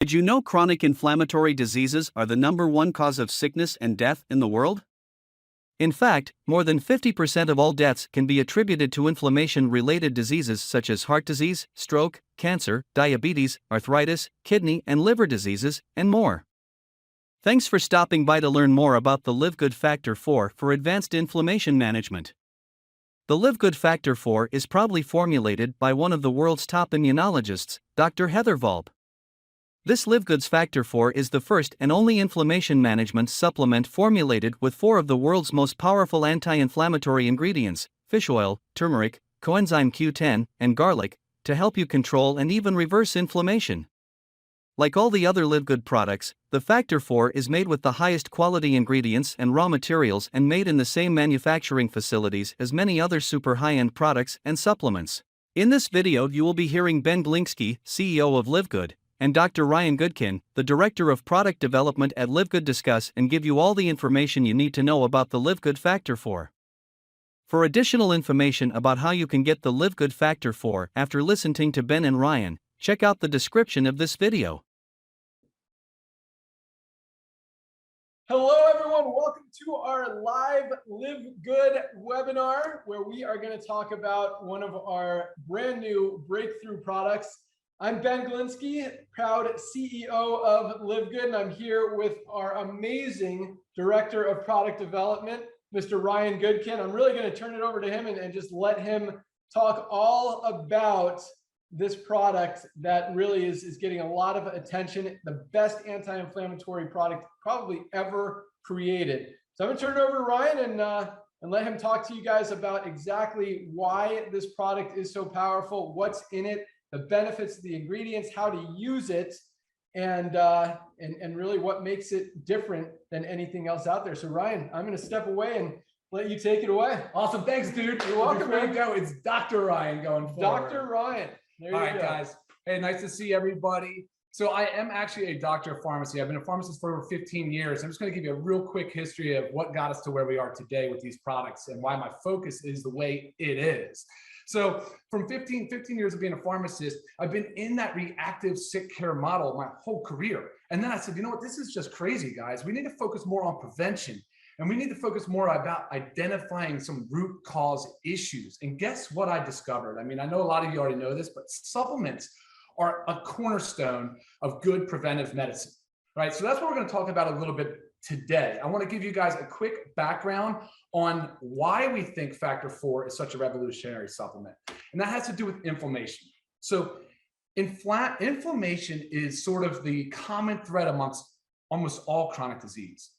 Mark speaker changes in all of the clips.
Speaker 1: Did you know chronic inflammatory diseases are the #1 cause of sickness and death in the world? In fact, more than 50% of all deaths can be attributed to inflammation-related diseases such as heart disease, stroke, cancer, diabetes, arthritis, kidney and liver diseases, and more. Thanks for stopping by to learn more about the LiveGood Factor-4 for advanced inflammation management. The LiveGood Factor-4 is proudly formulated by one of the world's top immunologists, Dr. Heather Volb. This LiveGood's Factor-4 is the first and only inflammation management supplement formulated with 4 of the world's most powerful anti-inflammatory ingredients, fish oil, turmeric, coenzyme Q10, and garlic, to help you control and even reverse inflammation. Like all the other LiveGood products, the Factor-4 is made with the highest quality ingredients and raw materials and made in the same manufacturing facilities as many other super high-end products and supplements. In this video you will be hearing Ben Glinsky, CEO of LiveGood, and Dr. Ryan Goodkin, the Director of Product Development at LiveGood, discuss and give you all the information you need to know about the LiveGood Factor-4. For additional information about how you can get the LiveGood Factor-4 after listening to Ben and Ryan, check out the description of this video.
Speaker 2: Hello everyone, welcome to our live LiveGood webinar where we are going to talk about one of our brand new breakthrough products. I'm Ben Glinsky, proud CEO of LiveGood, and I'm here with our amazing Director of Product Development, Mr. Ryan Goodkin. I'm really going to turn it over to him and just let him talk all about this product that really is getting a lot of attention, the best anti-inflammatory product probably ever created. So I'm going to turn it over to Ryan and let him talk to you guys about exactly why this product is so powerful, what's in it, the benefits of the ingredients, how to use it, and really what makes it different than anything else out there. So Ryan, I'm going to step away and let you take it away.
Speaker 3: Awesome, thanks, dude.
Speaker 2: You're welcome,
Speaker 3: Before
Speaker 2: man.
Speaker 3: you go, it's Dr. Ryan going forward.
Speaker 2: Dr. Ryan. There you
Speaker 3: All right,
Speaker 2: go.
Speaker 3: guys. Hey, nice to see everybody. So I am actually a doctor of pharmacy. I've been a pharmacist for over 15 years. I'm just going to give you a real quick history of what got us to where we are today with these products and why my focus is the way it is. So from 15 years of being a pharmacist, I've been in that reactive sick care model my whole career. And then I said, you know what, this is just crazy, guys. We need to focus more on prevention. And we need to focus more about identifying some root cause issues. And guess what I discovered? I mean, I know a lot of you already know this, but supplements are a cornerstone of good preventive medicine, right? So that's what we're going to talk about a little bit today. I want to give you guys a quick background on why we think Factor-4 is such a revolutionary supplement. And that has to do with inflammation. So inflammation is sort of the common thread amongst almost all chronic disease.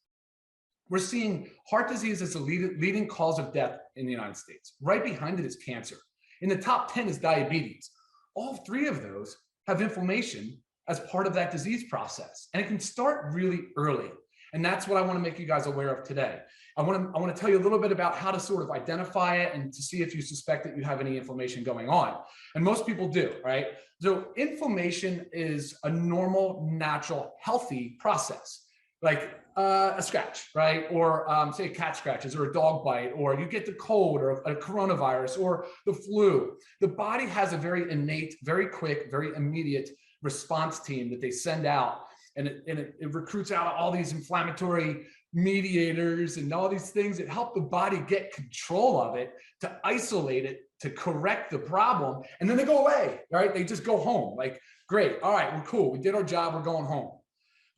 Speaker 3: We're seeing heart disease as the leading cause of death in the United States. Right behind it is cancer. In the top 10 is diabetes. All 3 of those have inflammation as part of that disease process. And it can start really early. And that's what I want to make you guys aware of today. I want to tell you a little bit about how to sort of identify it and to see if you suspect that you have any inflammation going on. And most people do, right? So inflammation is a normal, natural, healthy process. Like a scratch, right? Or say a cat scratches or a dog bite, or you get the cold or a coronavirus or the flu. The body has a very innate, very quick, very immediate response team that they send out. And it recruits out all these inflammatory mediators and all these things that help the body get control of it, to isolate it, to correct the problem. And then they go away, right? They just go home. Like, great. All right, we're cool. We did our job. We're going home.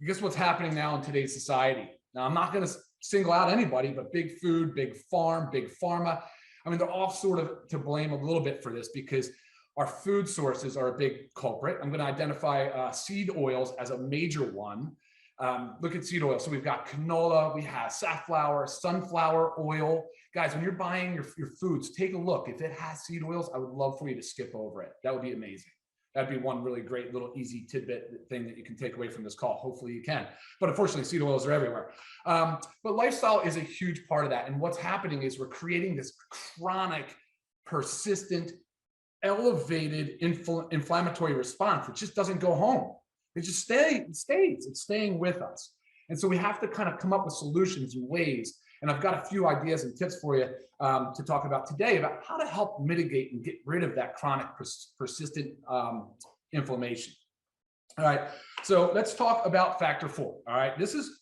Speaker 3: Guess what's happening now in today's society? Now, I'm not going to single out anybody, but big food, big farm, big pharma. I mean, they're all sort of to blame a little bit for this because our food sources are a big culprit. I'm going to identify seed oils as a major one. Look at seed oil. So we've got canola, we have safflower, sunflower oil. Guys, when you're buying your foods, take a look. If it has seed oils, I would love for you to skip over it. That would be amazing. That'd be one really great little easy tidbit thing that you can take away from this call. Hopefully you can. But unfortunately, seed oils are everywhere. But lifestyle is a huge part of that. And what's happening is we're creating this chronic, persistent, elevated inflammatory response. It just doesn't go home. It just stays. It's staying with us. And so we have to kind of come up with solutions and ways. And I've got a few ideas and tips for you to talk about today about how to help mitigate and get rid of that chronic persistent inflammation. All right, so let's talk about Factor 4. All right, this is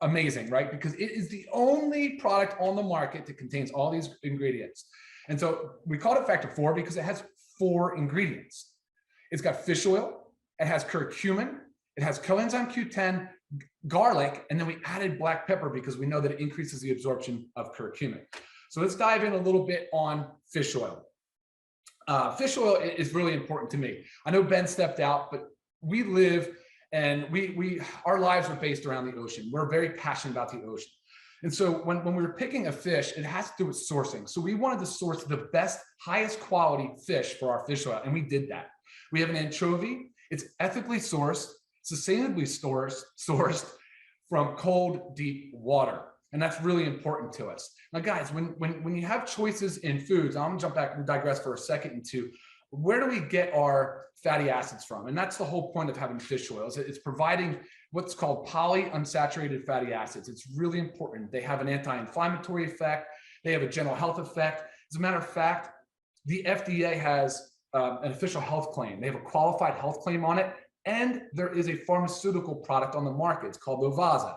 Speaker 3: amazing, right? Because it is the only product on the market that contains all these ingredients. And so we called it Factor 4 because it has 4 ingredients. It's got fish oil, it has curcumin, it has coenzyme Q10, garlic, and then we added black pepper because we know that it increases the absorption of curcumin. So let's dive in a little bit on fish oil. Fish oil is really important to me. I know Ben stepped out, but we live and our lives are based around the ocean. We're very passionate about the ocean. And so when we were picking a fish, it has to do with sourcing. So we wanted to source the best, highest quality fish for our fish oil, and we did that. We have an anchovy. It's ethically sourced, sustainably sourced from cold, deep water. And that's really important to us. Now, guys, when you have choices in foods, I'm gonna jump back and digress for a second into where do we get our fatty acids from? And that's the whole point of having fish oils. It's providing what's called polyunsaturated fatty acids. It's really important. They have an anti-inflammatory effect. They have a general health effect. As a matter of fact, the FDA has an official health claim. They have a qualified health claim on it. And there is a pharmaceutical product on the market. It's called Lovasa.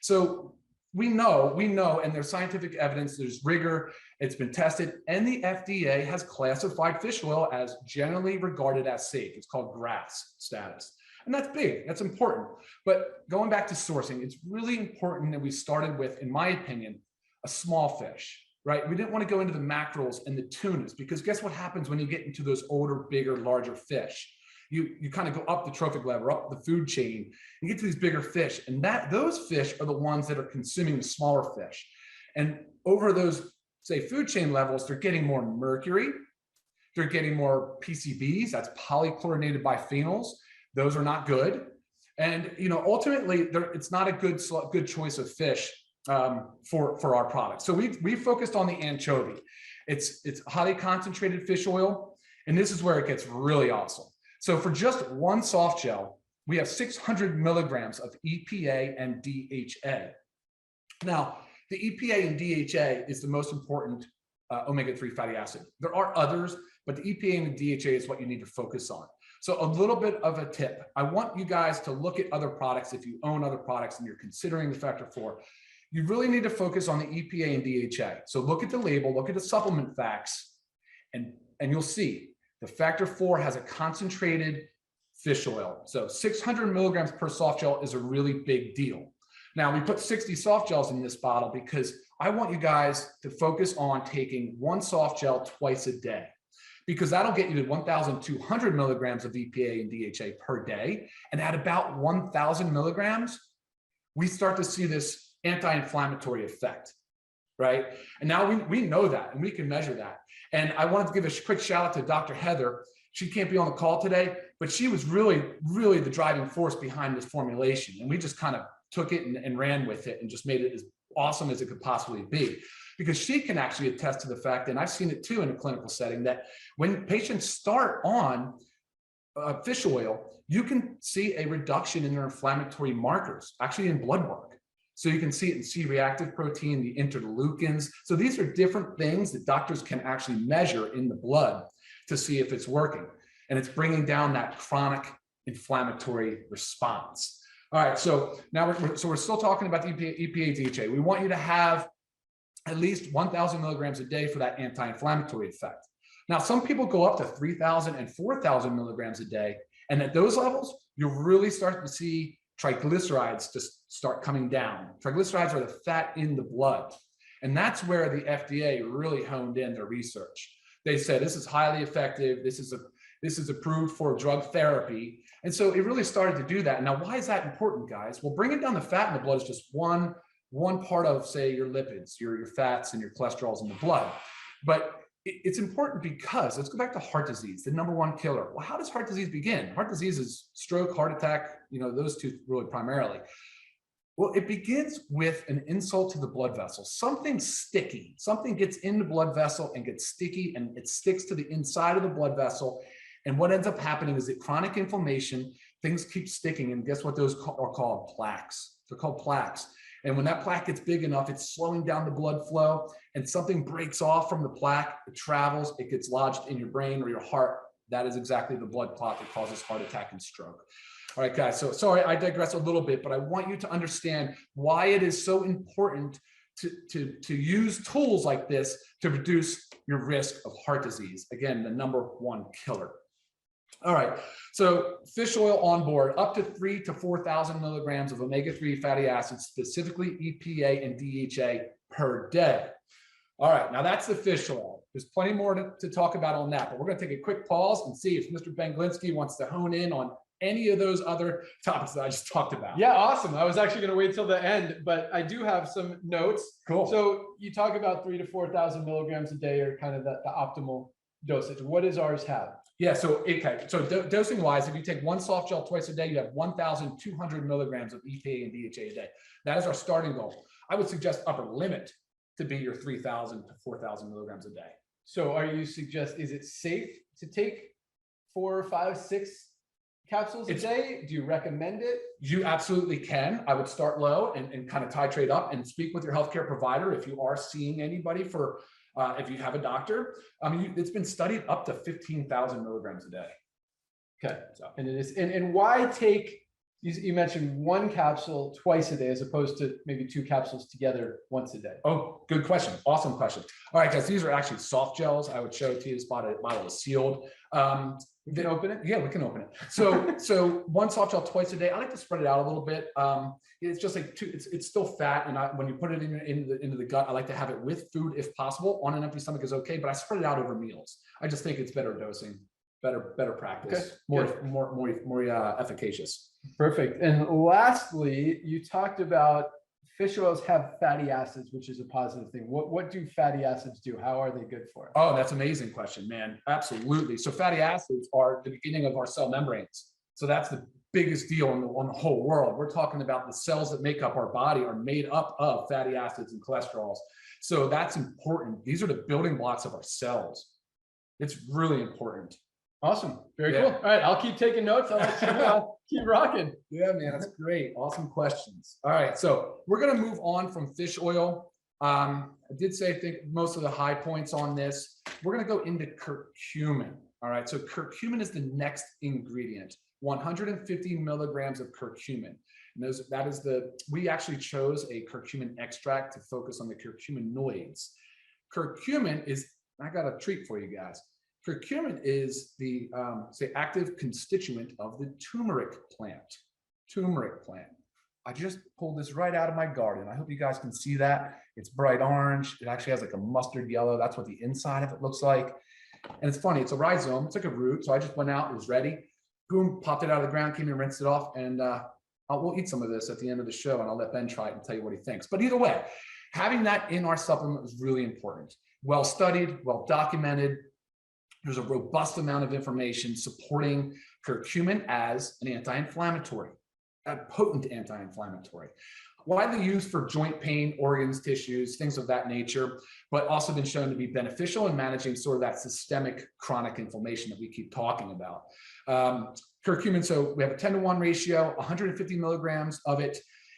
Speaker 3: So we know, and there's scientific evidence, there's rigor, it's been tested, and the FDA has classified fish oil as generally regarded as safe. It's called GRAS status. And that's big, that's important. But going back to sourcing, it's really important that we started with, in my opinion, a small fish, right? We didn't want to go into the mackerels and the tunas, because guess what happens when you get into those older, bigger, larger fish? You kind of go up the trophic ladder, up the food chain, you get to these bigger fish, and those fish are the ones that are consuming the smaller fish. And over those, say, food chain levels, they're getting more mercury, they're getting more PCBs, that's polychlorinated biphenyls. Those are not good. And ultimately, it's not a good choice of fish for our product. So we focused on the anchovy. It's highly concentrated fish oil, and this is where it gets really awesome. So for just one soft gel, we have 600 milligrams of EPA and DHA. Now, the EPA and DHA is the most important omega-3 fatty acid. There are others, but the EPA and the DHA is what you need to focus on. So a little bit of a tip. I want you guys to look at other products. If you own other products and you're considering the Factor 4, you really need to focus on the EPA and DHA. So look at the label, look at the supplement facts, and you'll see the Factor 4 has a concentrated fish oil. So 600 milligrams per soft gel is a really big deal. Now, we put 60 soft gels in this bottle because I want you guys to focus on taking one soft gel twice a day, because that'll get you to 1,200 milligrams of EPA and DHA per day. And at about 1,000 milligrams, we start to see this anti-inflammatory effect, right? And now we know that, and we can measure that. And I wanted to give a quick shout out to Dr. Heather. She can't be on the call today, but she was really, really the driving force behind this formulation. And we just kind of took it and ran with it and just made it as awesome as it could possibly be. Because she can actually attest to the fact, and I've seen it too in a clinical setting, that when patients start on fish oil, you can see a reduction in their inflammatory markers, actually in blood work. So you can see it in C-reactive protein, the interleukins. So these are different things that doctors can actually measure in the blood to see if it's working. And it's bringing down that chronic inflammatory response. All right, so now we're still talking about the EPA, DHA. We want you to have at least 1,000 milligrams a day for that anti-inflammatory effect. Now, some people go up to 3,000 and 4,000 milligrams a day. And at those levels, you'll really start to see triglycerides just start coming down. Triglycerides are the fat in the blood. And that's where the FDA really honed in their research. They said, this is highly effective. This is approved for drug therapy. And so it really started to do that. Now, why is that important, guys? Well, bringing down the fat in the blood is just one part of, say, your lipids, your fats and your cholesterols in the blood. But it's important because, let's go back to heart disease, the #1 killer. Well, how does heart disease begin? Heart disease is stroke, heart attack, those two really primarily. Well, it begins with an insult to the blood vessel, something sticky, something gets in the blood vessel and gets sticky and it sticks to the inside of the blood vessel. And what ends up happening is that chronic inflammation, things keep sticking. And guess what those are called? Plaques. They're called plaques. And when that plaque gets big enough, it's slowing down the blood flow and something breaks off from the plaque, it travels, it gets lodged in your brain or your heart. That is exactly the blood clot that causes heart attack and stroke. All right, guys, so sorry, I digress a little bit, but I want you to understand why it is so important to use tools like this to reduce your risk of heart disease. Again, the #1 killer. All right, so fish oil on board, up to 3,000 to 4,000 milligrams of omega-3 fatty acids, specifically EPA and DHA per day. All right, now that's the fish oil. There's plenty more to talk about on that, but we're going to take a quick pause and see if Mr. Ben Glinsky wants to hone in on any of those other topics that I just talked about.
Speaker 2: Yeah, awesome. I was actually going to wait till the end, but I do have some notes.
Speaker 3: Cool.
Speaker 2: So you talk about 3,000 to 4,000 milligrams a day are kind of the optimal dosage. What does ours have?
Speaker 3: Yeah, so okay, so dosing wise, if you take one soft gel twice a day, you have 1,200 milligrams of EPA and DHA a day. That is our starting goal. I would suggest upper limit to be your 3,000 to 4,000 milligrams a day.
Speaker 2: So are you is it safe to take 4, 5, 6 capsules a day? Do you recommend it?
Speaker 3: You absolutely can. I would start low and kind of titrate up and speak with your healthcare provider if you are seeing anybody for, if you have a doctor. I mean, it's been studied up to 15,000 milligrams a day.
Speaker 2: Okay, so, and it is, and why take, you mentioned one capsule twice a day as opposed to maybe 2 capsules together once a day?
Speaker 3: Oh, good question. Awesome question. All right, guys, these are actually soft gels. I would show it to you. This bottle is sealed.
Speaker 2: We can open it?
Speaker 3: Yeah, we can open it. So one soft gel twice a day. I like to spread it out a little bit. It's just like it's still fat, and when you put it into the gut, I like to have it with food if possible. On an empty stomach is okay, but I spread it out over meals. I just think it's better dosing, better practice,
Speaker 2: okay.
Speaker 3: more efficacious.
Speaker 2: Perfect. And lastly, you talked about fish oils have fatty acids, which is a positive thing. What do fatty acids do? How are they good for us?
Speaker 3: Oh, that's an amazing question, man. Absolutely. So fatty acids are the beginning of our cell membranes. So that's the biggest deal on the whole world. We're talking about the cells that make up our body are made up of fatty acids and cholesterols. So that's important. These are the building blocks of our cells. It's really important.
Speaker 2: Awesome. Very cool. All right. I'll keep taking notes. I'll let you keep rocking.
Speaker 3: Yeah, man. That's great. Awesome questions. All right. So we're going to move on from fish oil. I did say, I think most of the high points on this, we're going to go into curcumin. All right. So curcumin is the next ingredient, 150 milligrams of curcumin. And we actually chose a curcumin extract to focus on the curcuminoids. Curcumin is, I got a treat for you guys. Curcumin is the active constituent of the turmeric plant. Turmeric plant. I just pulled this right out of my garden. I hope you guys can see that. It's bright orange. It actually has like a mustard yellow. That's what the inside of it looks like. And it's funny. It's a rhizome. It's like a root. So I just went out. It was ready. Boom, popped it out of the ground, came and rinsed it off. And we'll eat some of this at the end of the show, and I'll let Ben try it and tell you what he thinks. But either way, having that in our supplement is really important. Well studied, well documented. There's a robust amount of information supporting curcumin as an anti-inflammatory, a potent anti-inflammatory, widely used for joint pain, organs, tissues, things of that nature, but also been shown to be beneficial in managing sort of that systemic chronic inflammation that we keep talking about. Curcumin, so we have a 10-to-1 ratio, 150 milligrams of it.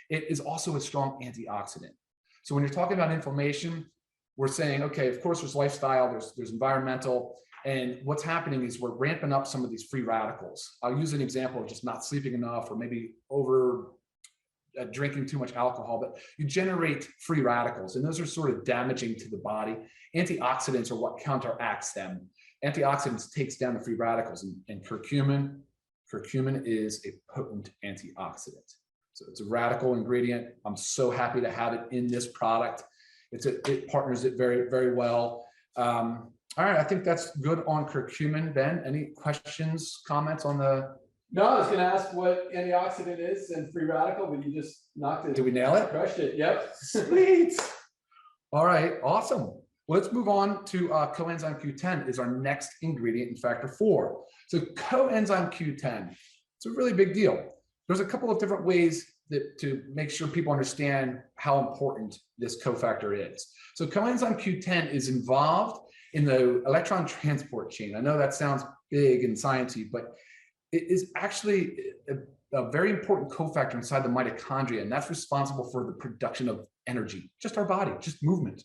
Speaker 3: It is also a strong antioxidant. So when you're talking about inflammation, we're saying, okay, of course, there's lifestyle, there's environmental. And what's happening is we're ramping up some of these free radicals. I'll use an example of just not sleeping enough or maybe over drinking too much alcohol, but you generate free radicals, and those are sort of damaging to the body. Antioxidants are what counteracts them. Antioxidants takes down the free radicals, and curcumin is a potent antioxidant. So it's a radical ingredient. I'm so happy to have it in this product. It partners it very, very well. All right, I think that's good on curcumin. Ben, any questions, comments on the?
Speaker 2: No, I was going to ask what antioxidant is and free radical, but you just knocked it.
Speaker 3: Did we nail it?
Speaker 2: Crushed it. Yep.
Speaker 3: Sweet. All right, awesome. Well, let's move on to coenzyme Q10 is our next ingredient in factor 4. So coenzyme Q10, it's a really big deal. There's a couple of different ways to make sure people understand how important this cofactor is. So coenzyme Q10 is involved in the electron transport chain. I know that sounds big and sciencey, but it is actually a very important cofactor inside the mitochondria, and that's responsible for the production of energy, just our body, just movement.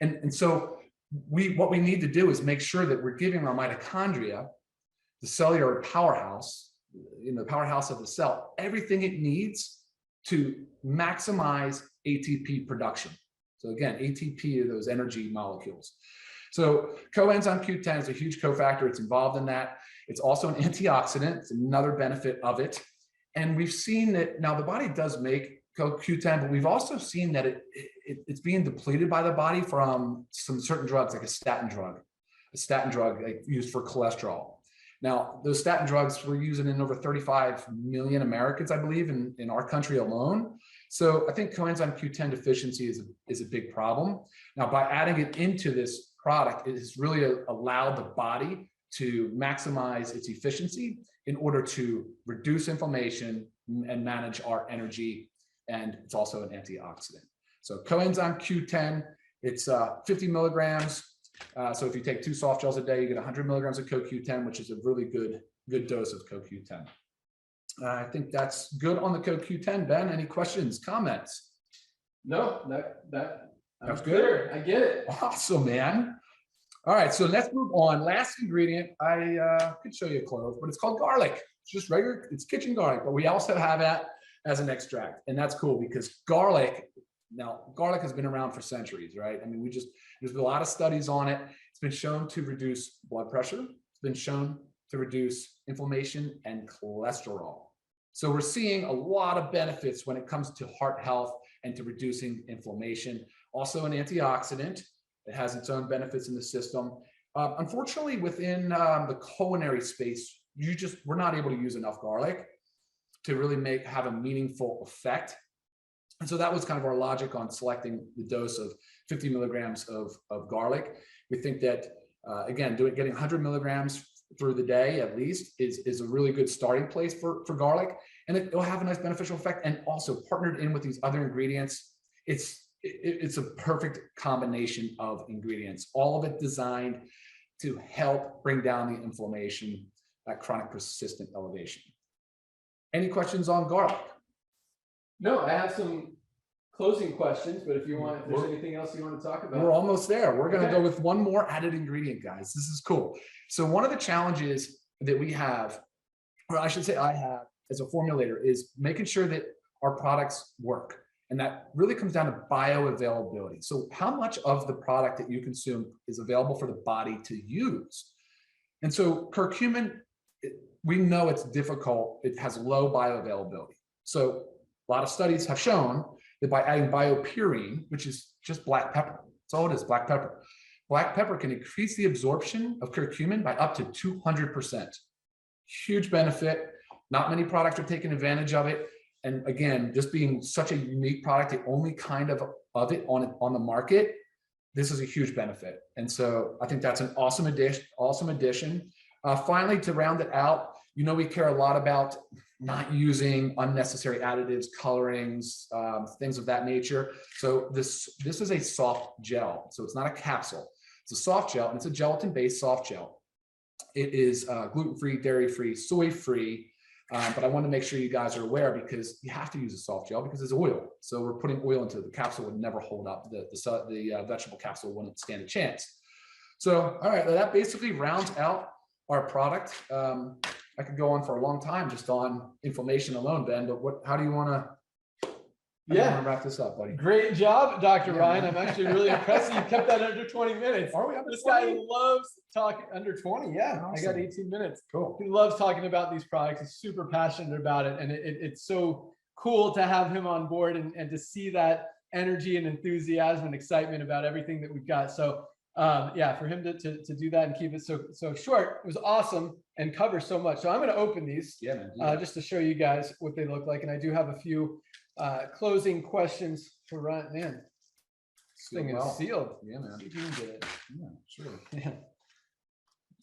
Speaker 3: And so what we need to do is make sure that we're giving our mitochondria the cellular powerhouse, the powerhouse of the cell, everything it needs to maximize ATP production. So again, ATP are those energy molecules. So coenzyme Q10 is a huge cofactor. It's involved in that. It's also an antioxidant. It's another benefit of it. And we've seen that now the body does make CoQ10, but we've also seen that it's being depleted by the body from some certain drugs, like a statin drug like used for cholesterol. Now, those statin drugs we're using in over 35 million Americans, I believe, in our country alone. So I think coenzyme Q10 deficiency is a big problem. Now, by adding it into this product, it has really allowed the body to maximize its efficiency in order to reduce inflammation and manage our energy. And it's also an antioxidant. So coenzyme Q10, it's 50 milligrams. So if you take 2 soft gels a day, you get 100 milligrams of CoQ10, which is a really good dose of CoQ10. I think that's good on the CoQ10. Ben, any questions, comments?
Speaker 2: No, that's
Speaker 3: good.
Speaker 2: I get it.
Speaker 3: Awesome, man. All right, so let's move on. Last ingredient, I could show you a clove, but it's called garlic. It's just regular, it's kitchen garlic, but we also have that as an extract. And that's cool because garlic has been around for centuries, right? I mean, there's been a lot of studies on it. It's been shown to reduce blood pressure. It's been shown to reduce inflammation and cholesterol. So we're seeing a lot of benefits when it comes to heart health and to reducing inflammation. Also an antioxidant. It has its own benefits in the system. Unfortunately, within the culinary space, we're not able to use enough garlic to really have a meaningful effect. And so that was kind of our logic on selecting the dose of 50 milligrams of garlic. We think that, again, getting 100 milligrams through the day at least is a really good starting place for garlic. And it will have a nice beneficial effect. And also partnered in with these other ingredients, it's a perfect combination of ingredients, all of it designed to help bring down the inflammation, that chronic persistent elevation. Any questions on garlic?
Speaker 2: No, I have some closing questions, but if there's anything else you want to talk about.
Speaker 3: We're almost there. We're going to go with one more added ingredient, guys. This is cool. So one of the challenges that we have, or I should say I have as a formulator, is making sure that our products work. And that really comes down to bioavailability. So how much of the product that you consume is available for the body to use? And so curcumin, we know it's difficult. It has low bioavailability. So a lot of studies have shown that by adding biopurine, which is just black pepper, that's all it is, black pepper. Black pepper can increase the absorption of curcumin by up to 200%. Huge benefit. Not many products are taking advantage of it. And again, just being such a unique product, the only kind of it on the market, this is a huge benefit. And so I think that's an awesome addition. Finally, to round it out, we care a lot about not using unnecessary additives, colorings, things of that nature. So this is a soft gel. So it's not a capsule. It's a soft gel, and it's a gelatin-based soft gel. It is gluten-free, dairy-free, soy-free. But I want to make sure you guys are aware because you have to use a soft gel because it's oil. So we're putting oil into the capsule would never hold up. The vegetable capsule wouldn't stand a chance. So, all right, that basically rounds out our product. I could go on for a long time just on inflammation alone, Ben, but how do you want to wrap this up, buddy?
Speaker 2: Great job, Dr. Ryan. I'm actually really impressed you kept that under 20 minutes.
Speaker 3: Are we under
Speaker 2: This
Speaker 3: 20?
Speaker 2: guy loves talking under 20. Yeah,
Speaker 3: Awesome.
Speaker 2: I got 18 minutes.
Speaker 3: Cool.
Speaker 2: He loves talking about these products. He's super passionate about it. And it's so cool to have him on board and to see that energy and enthusiasm and excitement about everything that we've got. So yeah, for him to do that and keep it so short, it was awesome and cover so much. So I'm going to open these just to show you guys what they look like. And I do have a few closing questions for Ryan. Man, this thing is sealed.
Speaker 3: Yeah, man.
Speaker 2: You can get it.
Speaker 3: Yeah, sure.
Speaker 2: Yeah.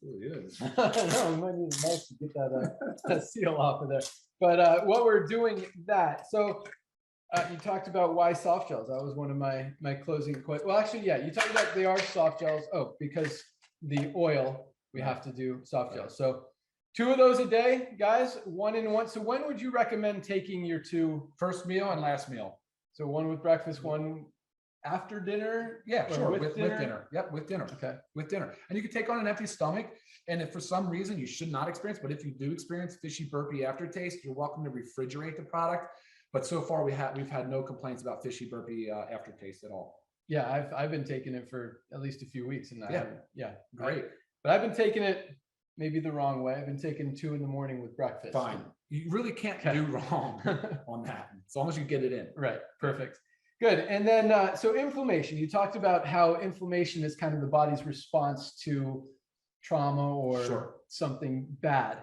Speaker 3: It really is.
Speaker 2: No, we might need a knife to get that seal off of there. But what we're doing that. So you talked about why soft gels. That was one of my closing questions. Well, actually, yeah, you talked about they are soft gels. Oh, because the oil, we have to do soft gels. So 2 of those a day, guys, 1 and 1. So when would you recommend taking your 2?
Speaker 3: First meal and last meal.
Speaker 2: So 1 with breakfast, 1 after dinner?
Speaker 3: Yeah,
Speaker 2: Or
Speaker 3: sure.
Speaker 2: with
Speaker 3: With dinner. Yep, with dinner.
Speaker 2: Okay.
Speaker 3: With dinner. And you can take on an empty stomach. And if for some reason you should not experience, but if you do experience fishy burpy aftertaste, you're welcome to refrigerate the product. But so far we've had no complaints about fishy burpy aftertaste at all.
Speaker 2: Yeah, I've been taking it for at least a few weeks, and
Speaker 3: Great.
Speaker 2: But I've been taking it maybe the wrong way. I've been taking 2 in the morning with breakfast.
Speaker 3: Fine. You really can't do wrong on that, as long as you get it in.
Speaker 2: Right. Perfect. Good. And then, so inflammation, you talked about how inflammation is kind of the body's response to trauma or something bad.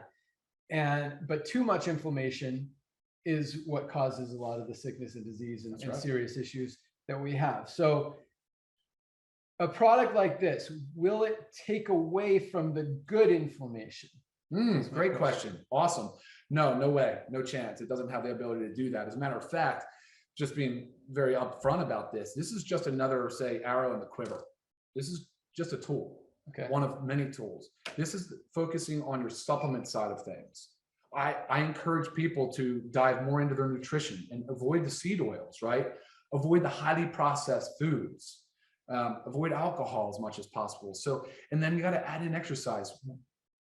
Speaker 2: But too much inflammation is what causes a lot of the sickness and disease and serious issues that we have. So a product like this, will it take away from the good inflammation?
Speaker 3: Great question. Awesome. No way. No chance. It doesn't have the ability to do that. As a matter of fact, just being very upfront about this is just another, say, arrow in the quiver. This is just a tool.
Speaker 2: Okay.
Speaker 3: One of many tools. This is focusing on your supplement side of things. I encourage people to dive more into their nutrition and avoid the seed oils, right? Avoid the highly processed foods, avoid alcohol as much as possible. So, and then you got to add in exercise.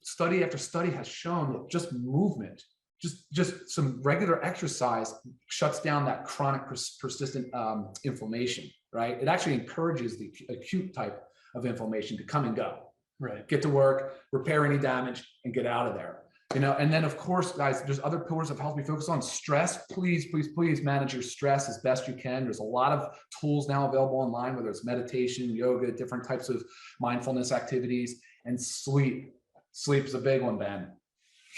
Speaker 3: Study after study has shown that just movement, just some regular exercise shuts down that chronic persistent inflammation, right? It actually encourages the acute type of inflammation to come and go.
Speaker 2: Right.
Speaker 3: Get to work, repair any damage, and get out of there. And then of course, guys, there's other pillars of health we focus on. Stress, please manage your stress as best you can. There's a lot of tools now available online, whether it's meditation, yoga, different types of mindfulness activities, and sleep. Sleep is a big one, Ben.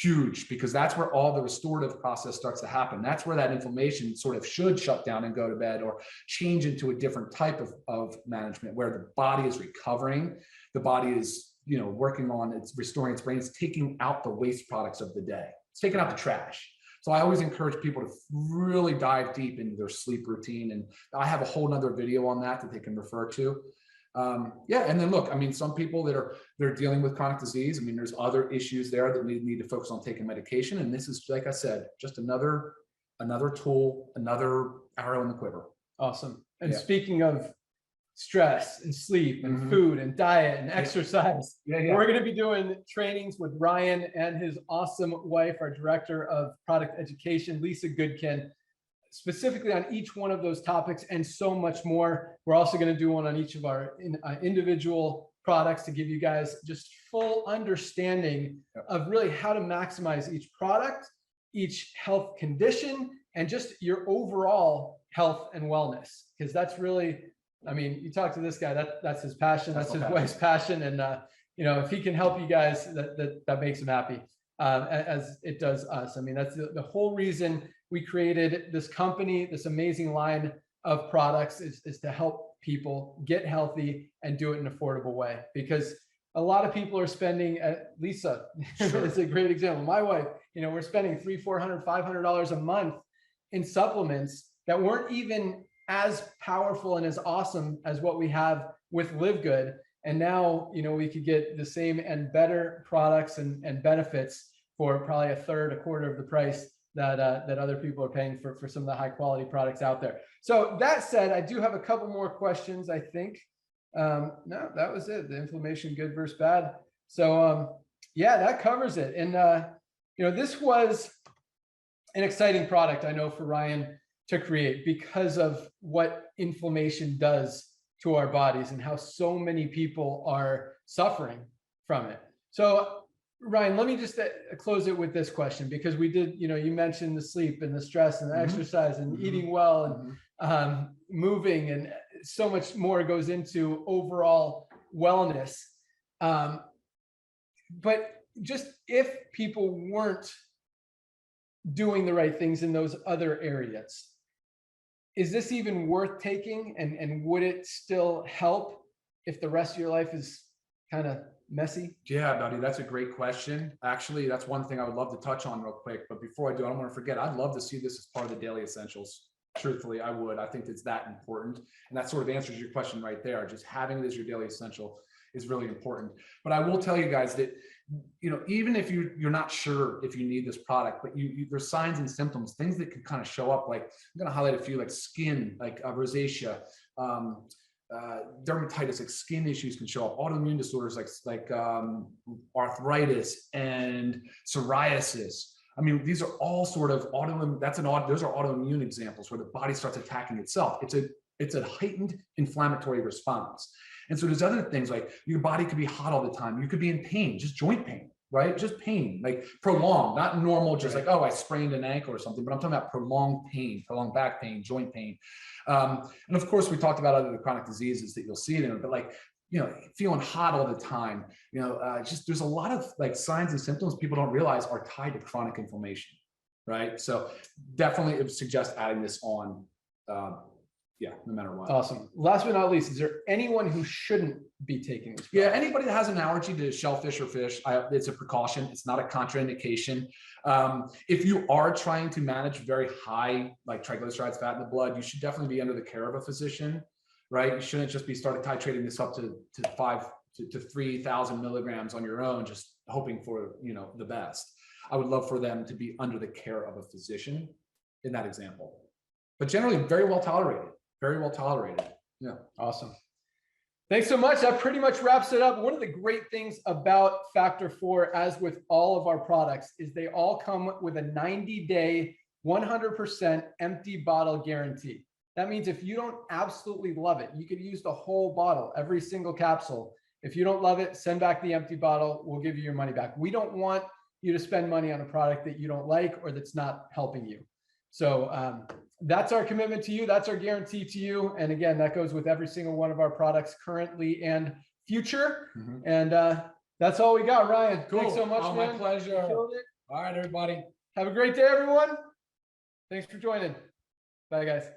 Speaker 3: Huge, because that's where all the restorative process starts to happen. That's where that inflammation sort of should shut down and go to bed or change into a different type of management where the body is recovering. The body is, working on it's restoring its brain. It's taking out the waste products of the day. It's taking out the trash. So I always encourage people to really dive deep into their sleep routine. And I have a whole nother video on that they can refer to. And then look, some people they're dealing with chronic disease. There's other issues there that we need to focus on taking medication. And this is, like I said, just another tool, another arrow in the quiver.
Speaker 2: Awesome. And speaking of stress and sleep and food and diet and exercise, we're going to be doing trainings with Ryan and his awesome wife, our director of product education, Lisa Goodkin, specifically on each one of those topics and so much more. We're also going to do one on each of our individual products to give you guys just full understanding of really how to maximize each product, each health condition, and just your overall health and wellness. Because that's really, you talk to this guy, that's his passion, that's his wife's passion. And, if he can help you guys, that makes him happy, as it does us. That's the whole reason we created this company, this amazing line of products is to help people get healthy and do it in an affordable way. Because a lot of people are spending, Lisa is a great example. My wife, we're spending $300, $400, $500 a month in supplements that weren't even as powerful and as awesome as what we have with LiveGood. And now, we could get the same and better products and benefits for probably a third, a quarter of the price that other people are paying for some of the high quality products out there. So that said, I do have a couple more questions, I think. No, that was it. The inflammation, good versus bad. So that covers it. And this was an exciting product, I know, for Ryan to create because of what inflammation does to our bodies and how so many people are suffering from it. So Ryan, let me just close it with this question, because we did, you mentioned the sleep and the stress and the exercise and eating well and moving, and so much more goes into overall wellness. But just if people weren't doing the right things in those other areas, is this even worth taking? And would it still help if the rest of your life is kind of messy?
Speaker 3: Yeah, buddy, that's a great question. Actually, that's one thing I would love to touch on real quick. But before I do, I don't want to forget, I'd love to see this as part of the daily essentials. Truthfully, I would. I think it's that important. And that sort of answers your question right there. Just having it as your daily essential is really important. But I will tell you guys that, even if you're not sure if you need this product, but there's signs and symptoms, things that can kind of show up. Like I'm going to highlight a few, like skin, like rosacea, dermatitis, like skin issues can show up, autoimmune disorders like arthritis and psoriasis. I mean, these are all sort of autoimmune. Those are autoimmune examples where the body starts attacking itself. It's a heightened inflammatory response. And so there's other things like your body could be hot all the time. You could be in pain, just joint pain, right? Just pain, like prolonged, not normal, just like, oh, I sprained an ankle or something, but I'm talking about prolonged pain, prolonged back pain, joint pain. And of course, we talked about other chronic diseases that you'll see there, but like, feeling hot all the time, just there's a lot of like signs and symptoms people don't realize are tied to chronic inflammation, right? So definitely it would suggest adding this on, no matter what.
Speaker 2: Awesome. Last but not least, is there anyone who shouldn't be taking this product?
Speaker 3: Yeah, anybody that has an allergy to shellfish or fish, it's a precaution. It's not a contraindication. If you are trying to manage very high, like triglycerides, fat in the blood, you should definitely be under the care of a physician, right? You shouldn't just be titrating this up to 3,000 milligrams on your own, just hoping for, the best. I would love for them to be under the care of a physician in that example, but generally very well tolerated. Very well tolerated. Yeah.
Speaker 2: Awesome. Thanks so much. That pretty much wraps it up. One of the great things about Factor4, as with all of our products, is they all come with a 90-day, 100% empty bottle guarantee. That means if you don't absolutely love it, you could use the whole bottle, every single capsule. If you don't love it, send back the empty bottle. We'll give you your money back. We don't want you to spend money on a product that you don't like or that's not helping you. So that's our commitment to you. That's our guarantee to you. And again, that goes with every single one of our products currently and future. And that's all we got, Ryan.
Speaker 3: Cool.
Speaker 2: Thanks so much, man.
Speaker 3: My pleasure.
Speaker 2: Killed it.
Speaker 3: All right, everybody.
Speaker 2: Have a great day, everyone. Thanks for joining. Bye, guys.